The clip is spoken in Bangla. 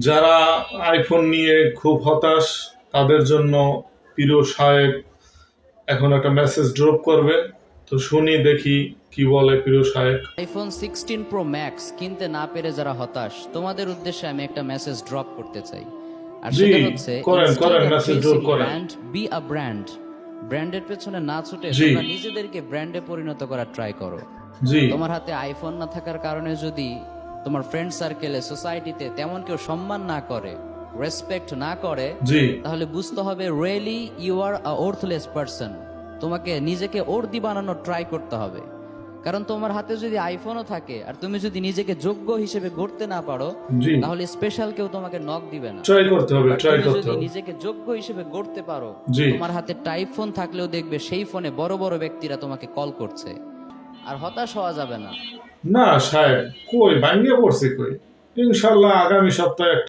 যারা আইফোন নিয়ে খুব হতাশ তাদের জন্য প্রিয় সাহেব এখন একটা মেসেজ ড্রপ করবে। তো শুনি দেখি কি বলে প্রিয় সাহেব। আইফোন 16 প্রো ম্যাক্স কিনতে না পেরে যারা হতাশ, তোমাদের উদ্দেশ্যে আমি একটা মেসেজ ড্রপ করতে চাই। আর জি, সেটা হচ্ছে, করেন মেসেজ ড্রপ করেন। Brand be a brand. ব্র্যান্ডের পেছনে না ছুটে জি। তোমরা নিজেদেরকে ব্র্যান্ডে পরিণত করার ট্রাই করো। জি, তোমার হাতে আইফোন না থাকার কারণে যদি তোমার ফ্রেন্ড সার্কেলে, সোসাইটিতে তেমন কেউ সম্মান না করে, রেসপেক্ট না করে, জি, তাহলে বুঝতে হবে really you are a worthless person. তোমাকে নিজেকে ওর্দি বানানোর ট্রাই করতে হবে। কারণ তোমার হাতে যদি আইফোনও থাকে আর তুমি যদি নিজেকে যোগ্য হিসেবে গড়তে না পারো, জি, তাহলে স্পেশাল কেউ তোমাকে নক দিবে না। ট্রাই করতে হবে, But ট্রাই তুমি করতে যদি হবে। নিজেকে যোগ্য হিসেবে গড়তে পারো, জি। তোমার হাতে টাইপ ফোন থাকলেও দেখবে সেই ফোনে বড় বড় ব্যক্তিরা তোমাকে কল করছে। আর হতাশ হওয়া যাবে না। না সাহেব, কই ভাঙ্গে পড়ছে কই। ইনশাল্লাহ আগামী সপ্তাহে